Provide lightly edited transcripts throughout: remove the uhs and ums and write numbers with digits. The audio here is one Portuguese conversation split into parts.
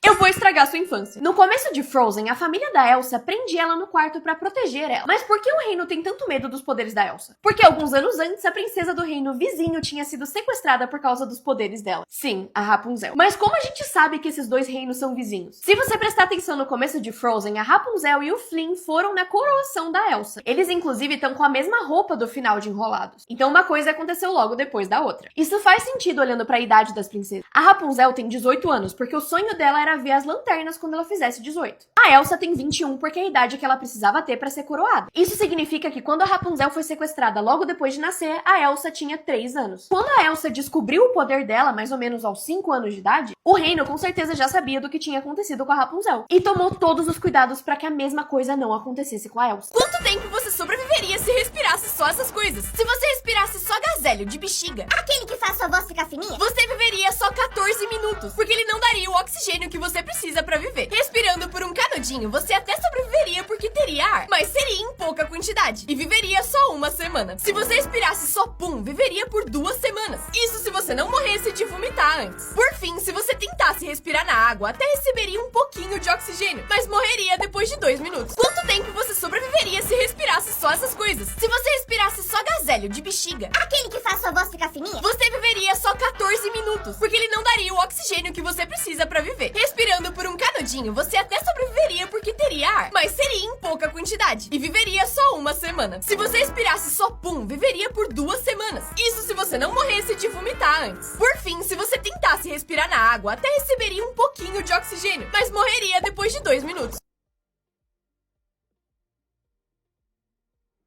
Eu vou estragar sua infância. No começo de Frozen, a família da Elsa prende ela no quarto pra proteger ela. Mas por que o reino tem tanto medo dos poderes da Elsa? Porque alguns anos antes, a princesa do reino vizinho tinha sido sequestrada por causa dos poderes dela. Sim, a Rapunzel. Mas como a gente sabe que esses dois reinos são vizinhos? Se você prestar atenção no começo de Frozen, a Rapunzel e o Flynn foram na coroação da Elsa. Eles, inclusive, estão com a mesma roupa do final de Enrolados. Então uma coisa aconteceu logo depois da outra. Isso faz sentido olhando pra idade das princesas. A Rapunzel tem 18 anos, porque o sonho dela era ver as lanternas quando ela fizesse 18. A Elsa tem 21, porque é a idade que ela precisava ter pra ser coroada. Isso significa que quando a Rapunzel foi sequestrada logo depois de nascer, a Elsa tinha 3 anos. Quando a Elsa descobriu o poder dela, mais ou menos aos 5 anos de idade, o reino com certeza já sabia do que tinha acontecido com a Rapunzel. E tomou todos os cuidados pra que a mesma coisa não acontecesse com a Elsa. Quanto tempo você sobreviveria se respirasse só essas coisas? Se você respirasse só gazélio de bexiga, Aquele que faz sua voz ficar fininha? você viveria só 14 minutos, porque ele não daria o oxigênio que você precisa pra viver. Respirando por um canudinho, você até sobreviveria porque teria ar, mas seria em pouca quantidade e viveria só uma semana. Se você respirasse só pum, viveria por 2 semanas. Isso se você não morresse de vomitar antes. Por fim, se você tentasse respirar na água, até receberia um pouquinho de oxigênio, mas morreria depois de 2 minutos. Quanto tempo você sobreviveria se respirasse só essas coisas? Se você respirasse só gazélio de bexiga, Aquele que faz sua voz ficar fininha? você viveria só 14 minutos, porque ele não daria o oxigênio que você precisa pra viver. Respirando por um canudinho, você até sobreviveria porque teria ar, mas seria em pouca quantidade e viveria só uma semana. Se você respirasse só pum, viveria por 2 semanas. Isso se você não morresse de vomitar antes. Por fim, se você tentasse respirar na água, até receberia um pouquinho de oxigênio, mas morreria depois de 2 minutos.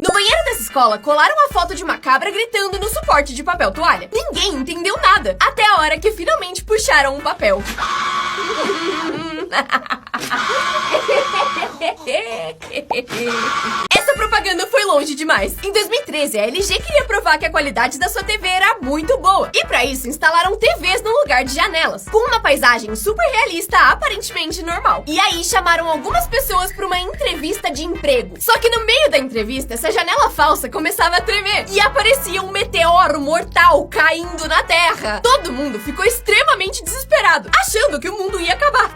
No banheiro dessa escola, colaram a foto de uma cabra gritando no suporte de papel toalha. Ninguém entendeu nada, até a hora que finalmente puxaram um papel. Essa propaganda foi longe demais. Em 2013, a LG queria provar que a qualidade da sua TV era muito boa. E pra isso, instalaram TVs no lugar de janelas, com uma paisagem super realista, aparentemente normal. E aí, chamaram algumas pessoas pra uma entrevista de emprego. Só que no meio da entrevista, essa janela falsa começava a tremer. E aparecia um meteoro mortal caindo na Terra. Todo mundo ficou extremamente desesperado, achando que o mundo ia acabar.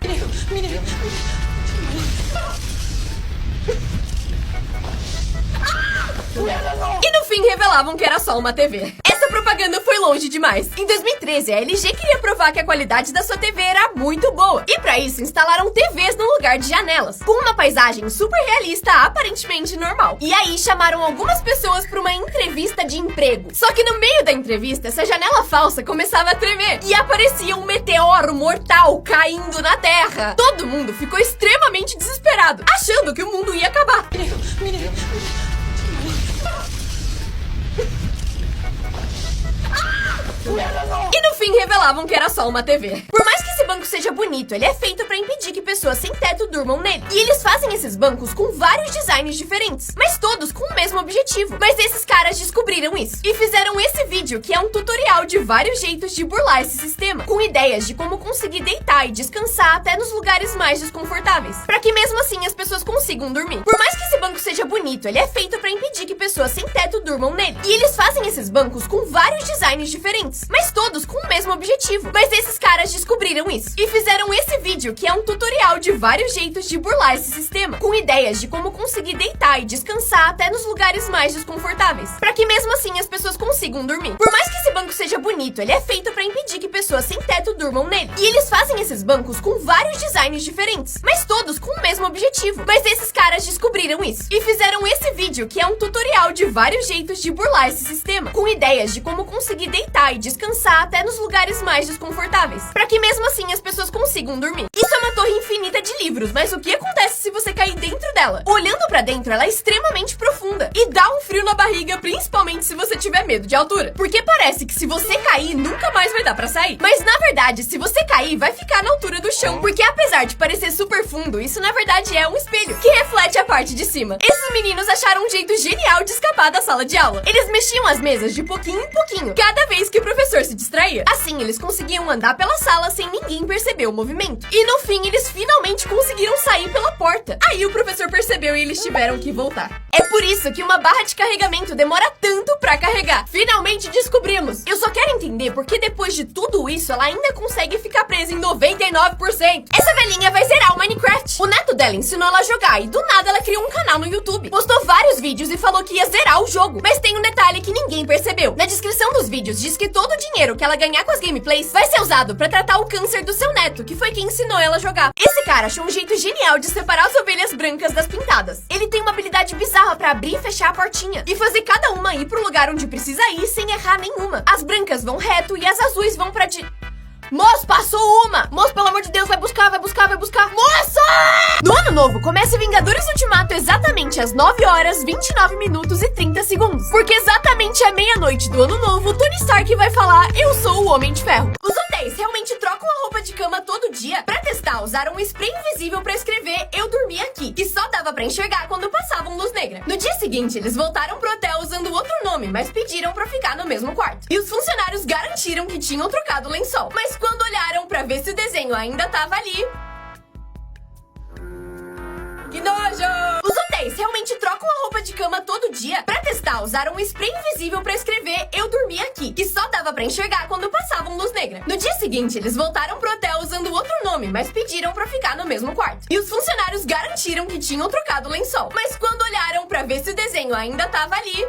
E no fim revelavam que era só uma TV. Essa propaganda foi longe demais. Em 2013, a LG queria provar que a qualidade da sua TV era muito boa. E pra isso, instalaram TVs no lugar de janelas, com uma paisagem super realista, aparentemente normal. E aí, chamaram algumas pessoas pra uma entrevista de emprego. Só que no meio da entrevista, essa janela falsa começava a tremer. E aparecia um meteoro mortal caindo na Terra. Todo mundo ficou extremamente desesperado, achando que o mundo ia acabar. E no fim revelavam que era só uma TV. Por mais que esse banco seja bonito, ele é feito pra impedir que pessoas sem teto durmam nele. E eles fazem esses bancos com vários designs diferentes, mas todos com o mesmo objetivo. Mas esses caras descobriram isso e fizeram esse vídeo, que é um tutorial de vários jeitos de burlar esse sistema, com ideias de como conseguir deitar e descansar até nos lugares mais desconfortáveis, pra que mesmo assim as pessoas consigam dormir. Por mais que esse banco seja bonito, ele é feito pra impedir que pessoas sem teto durmam nele. E eles fazem esses bancos com vários designs diferentes, mas todos com o mesmo objetivo. Mas esses caras descobriram isso e fizeram esse vídeo, que é um tutorial de vários jeitos de burlar esse sistema, com ideias de como conseguir deitar e descansar até nos lugares mais desconfortáveis, pra que mesmo assim as pessoas consigam dormir. Por mais que esse banco seja bonito, ele é feito pra impedir que pessoas sem teto durmam nele. E eles fazem esses bancos com vários designs diferentes, mas todos com o mesmo objetivo. Mas esses caras descobriram isso e fizeram esse vídeo, que é um tutorial de vários jeitos de burlar esse sistema, com ideias de como conseguir deitar e descansar até nos lugares mais desconfortáveis, pra que mesmo assim as pessoas consigam dormir. Isso é uma torre infinita de livros, mas o que acontece se você cair dentro dela? Olhando pra dentro, ela é extremamente profunda e dá um frio na barriga, principalmente se você tiver medo de altura, porque parece que se você cair, nunca mais vai dar pra sair. Mas na verdade, se você cair, vai ficar na altura do chão, porque apesar de parecer super fundo, isso na verdade é um espelho que reflete a parte de cima. Esses meninos acharam um jeito genial de escapar da sala de aula. Eles mexiam as mesas de pouquinho em pouquinho, cada vez que o professor se distraía. Assim, eles conseguiam andar pela sala sem ninguém perceber o movimento. E no fim, eles finalmente conseguiram sair pela porta. Aí o professor percebeu e eles tiveram que voltar. É por isso que uma barra de carregamento demora tanto pra carregar. Finalmente descobrimos! Eu só quero entender porque depois de tudo isso, ela ainda consegue ficar presa em 99%. Essa velhinha vai zerar o Minecraft. O neto dela ensinou ela a jogar e do nada ela criou um canal no YouTube. Postou vários vídeos e falou que ia zerar o jogo. Mas tem um detalhe que ninguém percebeu. Na descrição dos vídeos diz que todo o dinheiro que ela ganhar com as gameplays vai ser usado pra tratar o câncer do seu neto, que foi quem ensinou ela a jogar. Esse cara achou um jeito genial de separar as ovelhas brancas das pintadas. Ele tem uma habilidade bizarra pra abrir e fechar a portinha e fazer cada uma ir pro lugar onde precisa ir sem errar nenhuma. As brancas vão reto e as azuis vão pra Moço, passou uma! Moço, pelo amor de Deus, vai buscar, vai buscar, vai buscar! Moça! No ano novo, começa Vingadores Ultimato exatamente às 9 horas, 29 minutos e 30 segundos. Porque exatamente à meia-noite do ano novo, Tony Stark vai falar, eu sou o Homem de Ferro. Os hotéis realmente trocam a roupa de cama todo dia. Pra testar, usaram um spray invisível pra escrever eu dormi aqui, que só dava pra enxergar quando passavam luz negra. No dia seguinte, eles voltaram pro hotel usando outro nome, mas pediram pra ficar no mesmo quarto. E os funcionários garantiram que tinham trocado o lençol. Mas quando olharam pra ver se o desenho ainda tava ali... Que nojo! Os hotéis realmente trocam a roupa de cama todo dia. Pra testar, usaram um spray invisível pra escrever eu dormi aqui, que só dava pra enxergar quando passavam luz negra. No dia seguinte, eles voltaram pro hotel usando outro nome, mas pediram pra ficar no mesmo quarto. E os funcionários garantiram que tinham trocado o lençol. Mas quando olharam pra ver se o desenho ainda tava ali...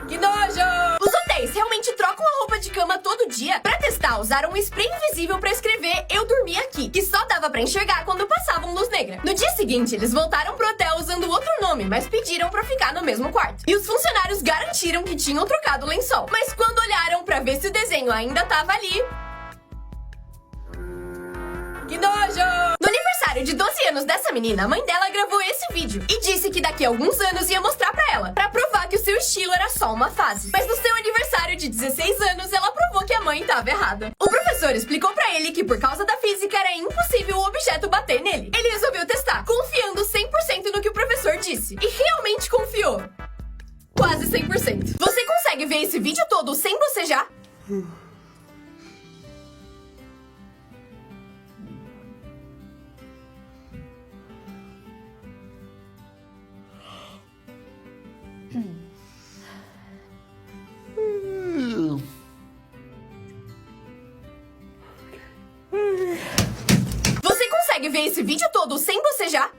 Que nojo! Os hotéis realmente trocam a roupa de cama todo dia. Pra testar, usaram um spray invisível pra escrever eu dormi aqui, que só dava pra enxergar quando passavam luz negra. No dia seguinte, eles voltaram pro hotel usando outro nome, mas pediram pra ficar no mesmo quarto. E os funcionários garantiram que tinham trocado o lençol. Mas quando olharam pra ver se o desenho ainda tava ali... Que nojo! No aniversário de 12 anos dessa menina, a mãe dela gravou esse vídeo e disse que daqui a alguns anos ia mostrar pra ela, pra provar que o seu estilo era só uma fase. Mas no seu aniversário de 16 anos, ela provou que a mãe tava errada. O professor explicou pra ele que por causa da física era impossível o objeto bater nele. Ele resolveu testar, confiando 100% no que o professor disse. E realmente confiou. Quase 100%. Você consegue ver esse vídeo todo sem bocejar? Você consegue ver esse vídeo todo sem bocejar?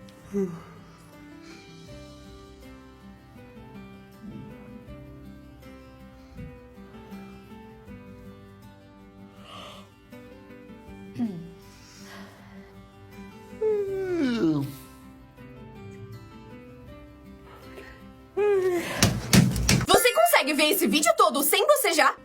Você consegue ver esse vídeo todo sem bocejar?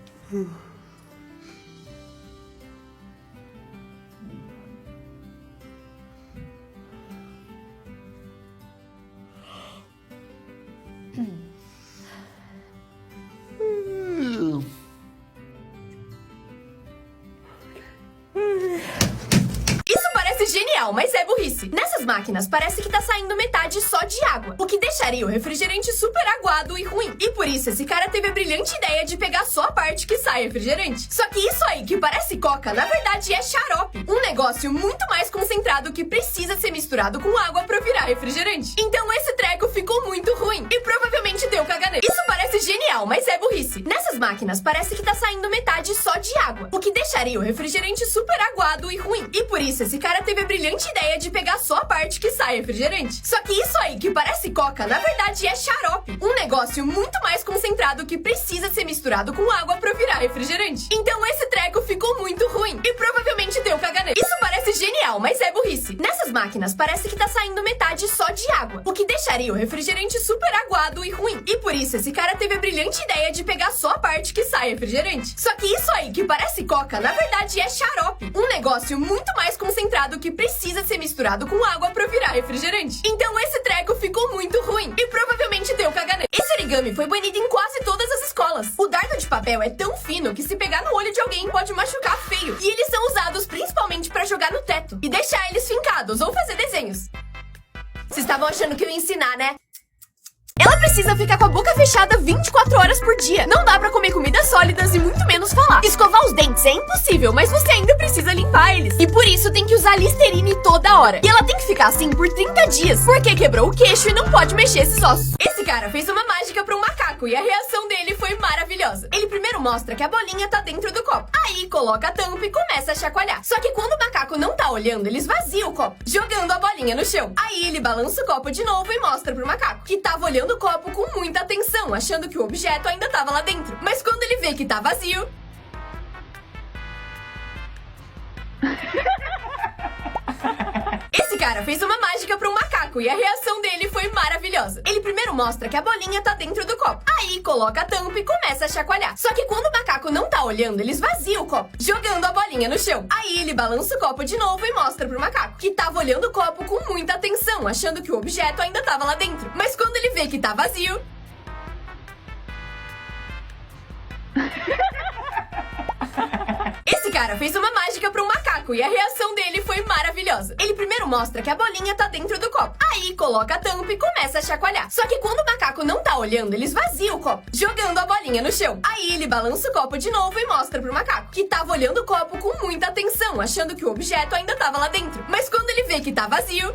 Isso parece genial, mas é burrice. Nessas máquinas parece que tá saindo metade só de água, o que deixaria o refrigerante super aguado e ruim. E por isso esse cara teve a brilhante ideia de pegar só a parte que sai refrigerante. Só que isso aí que parece coca, na verdade é xarope. Um negócio muito mais concentrado que precisa ser misturado com água pra virar refrigerante. Então esse treco ficou muito ruim e provavelmente deu caganeira. Isso parece genial, mas é burrice. Nessas máquinas parece que tá saindo metade só de água, o que deixaria o refrigerante super aguado e ruim. E por isso esse cara teve a brilhante ideia de pegar só a parte que sai refrigerante. Só que isso aí que parece coca, na verdade é xarope. Um negócio muito mais concentrado que precisa ser misturado com água pra virar refrigerante. Então esse treco ficou muito ruim e provavelmente deu caganeira. Isso parece genial, mas é burrice. Nessas máquinas parece que tá saindo metade só de água, o que deixaria o refrigerante super aguado e ruim. E por isso esse cara teve a brilhante ideia de pegar só a parte que sai refrigerante. Só que isso aí que parece coca, na verdade é xarope. Um negócio muito mais concentrado que precisa ser misturado com água pra virar refrigerante. Então esse treco ficou muito ruim e provavelmente deu caganeira. Esse origami foi banido em quase todas as escolas. O dardo de papel é tão fino que se pegar no olho de alguém pode machucar feio. E eles são usados principalmente pra jogar no teto e deixar eles fincados ou fazer desenhos. Vocês estavam achando que eu ia ensinar, né? Ela precisa precisa ficar com a boca fechada 24 horas por dia. Não dá pra comer comidas sólidas e muito menos falar. Escovar os dentes é impossível, mas você ainda precisa limpar eles. E por isso tem que usar Listerine toda hora. E ela tem que ficar assim por 30 dias, porque quebrou o queixo e não pode mexer esses ossos. Esse cara fez uma mágica pra um macaco e a reação dele foi maravilhosa. Ele primeiro mostra que a bolinha tá dentro do copo. Aí coloca a tampa e começa a chacoalhar. Só que quando o macaco não tá olhando, ele esvazia o copo, jogando a bolinha no chão. Aí ele balança o copo de novo e mostra pro macaco, que tava olhando o copo com muita atenção, achando que o objeto ainda tava lá dentro. Mas quando ele vê que tá vazio... Esse cara fez uma mágica pra um macaco e a reação dele foi maravilhosa. Ele primeiro mostra que a bolinha tá dentro do copo. Aí coloca a tampa e começa a chacoalhar. Só que quando o macaco não tá olhando, ele esvazia o copo, jogando a bolinha no chão. Aí ele balança o copo de novo e mostra pro macaco, que tava olhando o copo com muita atenção, achando que o objeto ainda tava lá dentro. Mas quando ele vê que tá vazio... Esse cara fez uma mágica pra um macaco e a reação dele foi maravilhosa. Ele primeiro mostra que a bolinha tá dentro do copo. Aí coloca a tampa e começa a chacoalhar. Só que quando o macaco não tá olhando, ele esvazia o copo, jogando a bolinha no chão. Aí ele balança o copo de novo e mostra pro macaco, que tava olhando o copo com muita atenção, achando que o objeto ainda tava lá dentro. Mas quando ele vê que tá vazio...